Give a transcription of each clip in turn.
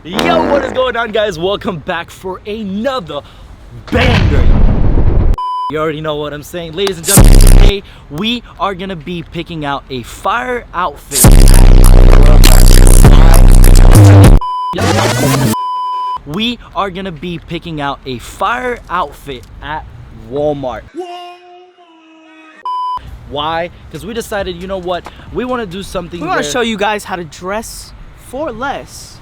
Yo, what is going on, guys? Welcome back for another banger. You already know what I'm saying. Ladies and gentlemen, today we are gonna be picking out a fire outfit. We are gonna be picking out a fire outfit at Walmart. Why? Because we decided, you know what? We want to do something. We want to show you guys how to dress for less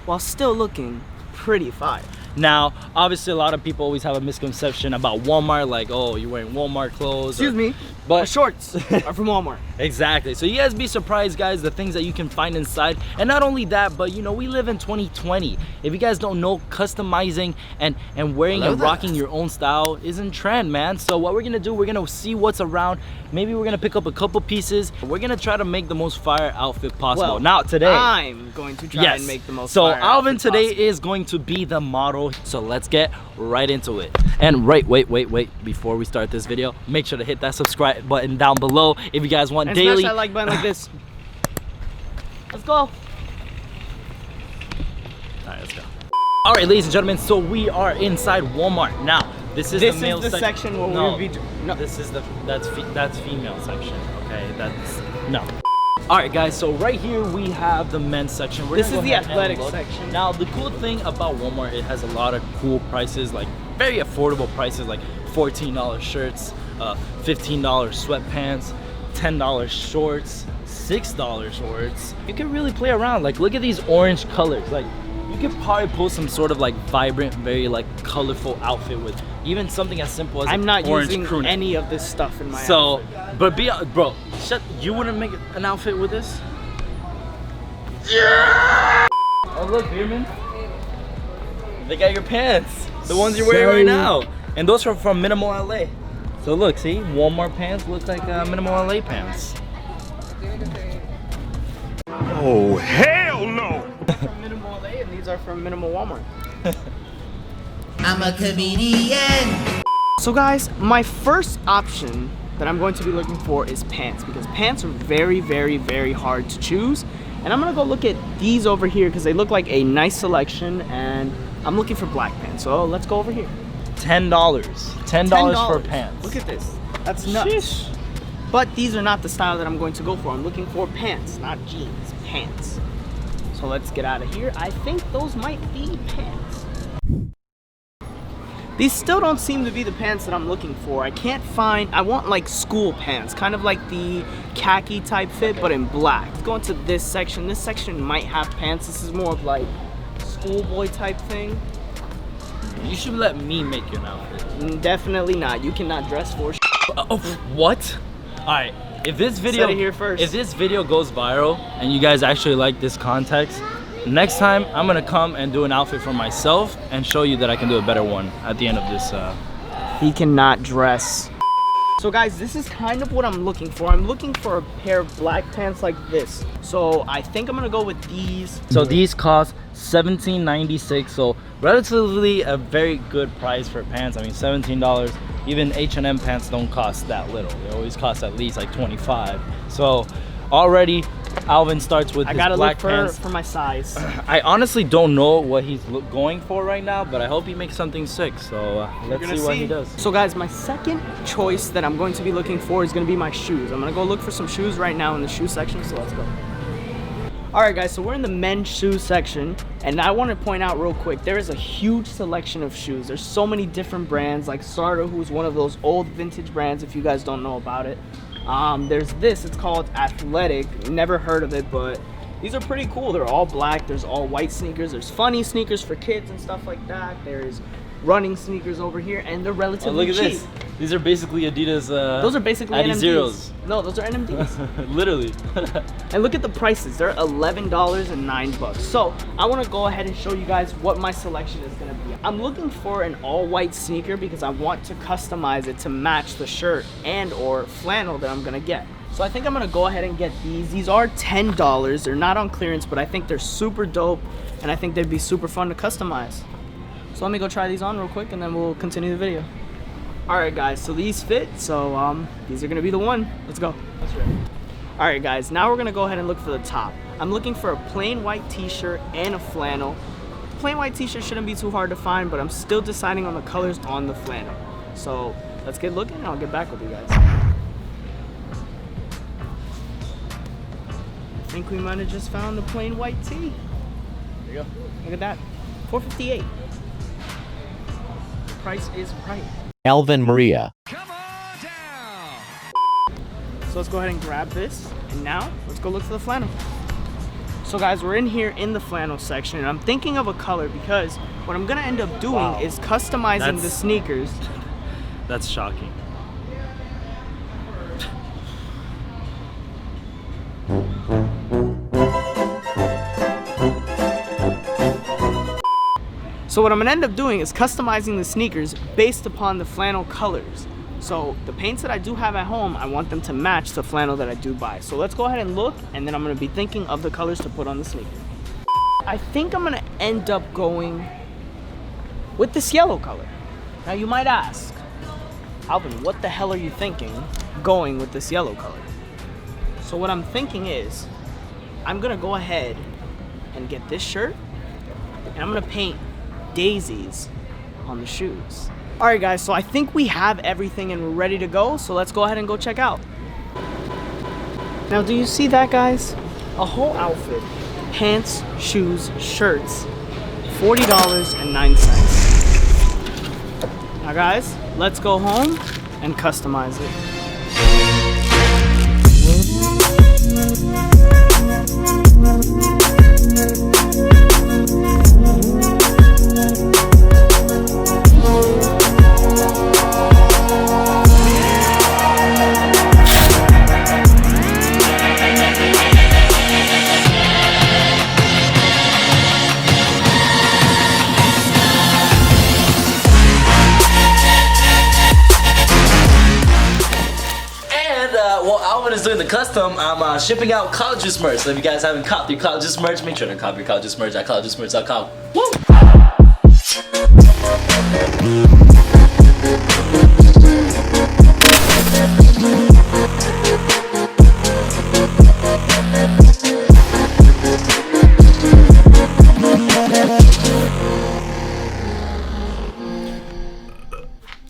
while still looking pretty fire. Now, obviously, a lot of people always have a misconception about Walmart, like, oh, you're wearing Walmart clothes. Excuse me, but my shorts are from Walmart. Exactly. So you guys be surprised, guys, the things that you can find inside. And not only that, but you know, we live in 2020. If you guys don't know, customizing and wearing and rocking your own style is in trend, man. So what we're gonna do, we're gonna see what's around. Maybe we're gonna pick up a couple pieces. We're gonna try to make the most fire outfit possible. Well, now today, I'm going to try and make the most so fire Alvin outfit today possible. is going to be the model. So let's get right into it. And wait, before we start this video, make sure to hit that subscribe button down below if you guys want and daily. smash that like button like this. Let's go. Alright, let's go. Alright, ladies and gentlemen, so we are inside Walmart. Now, this is the male section where no, we'll be no. This is that's female section. Okay, that's no. Alright guys, so right here we have the men's section. This is the athletic section. Now the cool thing about Walmart, it has a lot of cool prices, like very affordable prices, like $14 shirts, $15 sweatpants, $10 shorts, $6 shorts. You can really play around. Like, look at these orange colors. Like, you could probably pull some sort of like vibrant, very like colorful outfit with even something as simple as I'm not using crew neck. any of this stuff in my So, outfit. but bro, you wouldn't make an outfit with this? Yeah! Oh look, Beerman. They got your pants. The ones you're wearing right now. And those are from Minimal LA. So look, see? Walmart pants look like Minimal LA pants. Oh, hell no! From Minimal LA, and these are from Minimal Walmart. I'm a comedian. So guys, my first option that I'm going to be looking for is pants, because pants are very, very, very hard to choose. And I'm gonna go look at these over here because they look like a nice selection, and I'm looking for black pants. So let's go over here. $10. $10 for pants. Look at this. That's nuts. Sheesh. But these are not the style that I'm going to go for. I'm looking for pants, not jeans, pants. So let's get out of here. I think those might be pants. These still don't seem to be the pants that I'm looking for. I can't find, I want like school pants, kind of like the khaki type fit, but in black. Let's go into this section. This section might have pants. This is more of like schoolboy type thing. You should let me make your outfit. Definitely not. You cannot dress for Oh, what? Alright, if this video Said it here first. If this video goes viral and you guys actually like this context, next time I'm gonna come and do an outfit for myself and show you that I can do a better one at the end of this. He cannot dress. So guys, this is kind of what I'm looking for. I'm looking for a pair of black pants like this. So I think I'm gonna go with these. So these cost $17.96, so relatively a very good price for pants. I mean, $17. Even H&M pants don't cost that little. They always cost at least like $25. So already Alvin starts with his black pants. For my size. I honestly don't know what he's going for right now, but I hope he makes something sick. So let's see what he does. So guys, my second choice that I'm going to be looking for is going to be my shoes. I'm going to go look for some shoes right now in the shoe section, so let's go. Alright guys, so we're in the men's shoe section, and I want to point out real quick, there is a huge selection of shoes. There's so many different brands, like Sartor, who's one of those old vintage brands if you guys don't know about it. There's this, it's called Athletic. Never heard of it, but these are pretty cool. They're all black, there's all white sneakers, there's funny sneakers for kids and stuff like that. There's running sneakers over here, and they're relatively cheap. Look at this. These are basically Adidas. Those are basically Adi NMDs. Zeros. No, those are NMDs. Literally. And look at the prices. They're $11 and $9. So I want to go ahead and show you guys what my selection is going to be. I'm looking for an all-white sneaker because I want to customize it to match the shirt and or flannel that I'm going to get. So I think I'm going to go ahead and get these. These are $10. They're not on clearance, but I think they're super dope, and I think they'd be super fun to customize. So let me go try these on real quick, and then we'll continue the video. Alright guys, so these fit, so these are gonna be the one. Let's go. Alright guys, now we're gonna go ahead and look for the top. I'm looking for a plain white t-shirt and a flannel. plain white t-shirt shouldn't be too hard to find, but I'm still deciding on the colors on the flannel. So let's get looking and I'll get back with you guys. I think we might have just found the plain white tee. There you go. Look at that, $4.58. The price is right. Alvin Maria. So let's go ahead and grab this, and now let's go look for the flannel. So guys, we're in here in the flannel section, and I'm thinking of a color because what I'm gonna end up doing is customizing the sneakers. That's shocking. So what I'm gonna end up doing is customizing the sneakers based upon the flannel colors. So the paints that I do have at home, I want them to match the flannel that I do buy. So let's go ahead and look, and then I'm gonna be thinking of the colors to put on the sneaker. I think I'm gonna end up going with this yellow color. Now you might ask, Alvin, what the hell are you thinking going with this yellow color? So what I'm thinking is, I'm gonna go ahead and get this shirt, and I'm gonna paint daisies on the shoes. All right guys, so I think we have everything and we're ready to go, so let's go ahead and go check out. Now do you see that, guys? A whole outfit, pants, shoes, shirts, $40.09. Now guys, let's go home and customize it. Alvin is doing the custom. I'm shipping out College Juice merch. So if you guys haven't copped your College Juice merch, make sure to cop your College Juice merch at collegejuicemerch.com. Woo!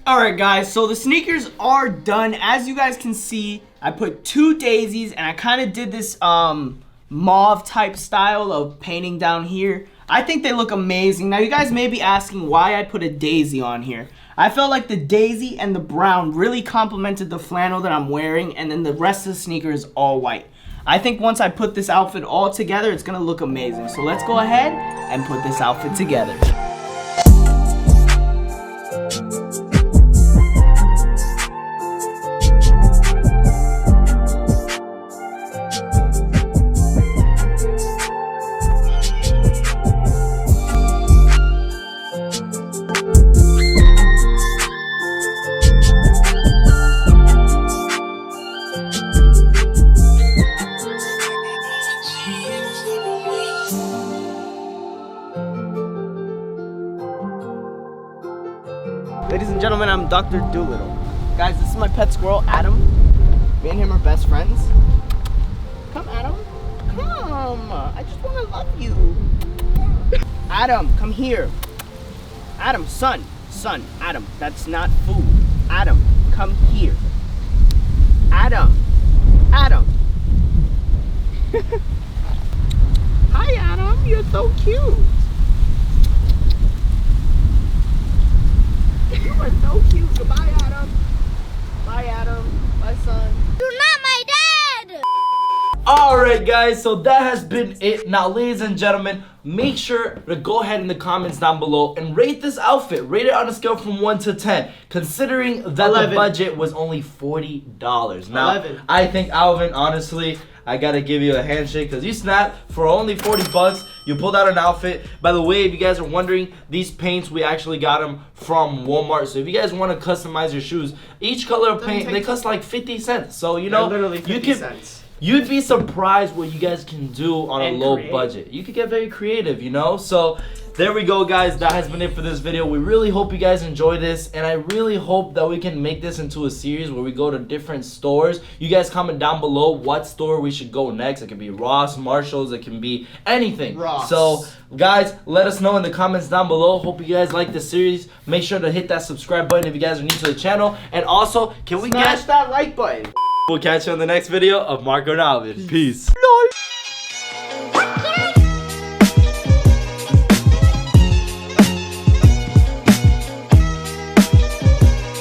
Alright guys, so the sneakers are done. As you guys can see, I put 2 daisies and I kind of did this mauve type style of painting down here. I think they look amazing. Now you guys may be asking why I put a daisy on here. I felt like the daisy and the brown really complemented the flannel that I'm wearing, and then the rest of the sneaker is all white. I think once I put this outfit all together, it's gonna look amazing. So let's go ahead and put this outfit together. Ladies and gentlemen, I'm Dr. Doolittle. Guys, this is my pet squirrel, Adam. Me and him are best friends. Come, Adam. Come. I just want to love you. Adam, come here. Adam, son. Son, Adam, that's not food. Adam, come here. Adam. Adam. Hi, Adam. You're so cute. You are so cute. Goodbye, Adam. Bye, Adam. Bye, son. You're not my dad! Alright guys, so that has been it. Now ladies and gentlemen, make sure to go ahead in the comments down below and rate this outfit. Rate it on a scale from 1 to 10, considering that 11. the budget was only $40. Now 11. I think Alvin, honestly, I gotta give you a handshake because you snapped. For only 40 bucks, you pulled out an outfit. By the way, if you guys are wondering, these paints, we actually got them from Walmart. So if you guys want to customize your shoes, each color of paint, they cost like 50 cents. So you know, literally 50 cents. You'd be surprised what you guys can do on a low budget. You could get very creative, you know? So there we go, guys. That has been it for this video. We really hope you guys enjoy this, and I really hope that we can make this into a series where we go to different stores. You guys comment down below what store we should go next. It could be Ross, Marshall's, it can be anything. Ross. So guys, let us know in the comments down below. Hope you guys like this series. Make sure to hit that subscribe button if you guys are new to the channel, and also can we Smash that like button. We'll catch you on the next video of Marco and Alvin. Peace.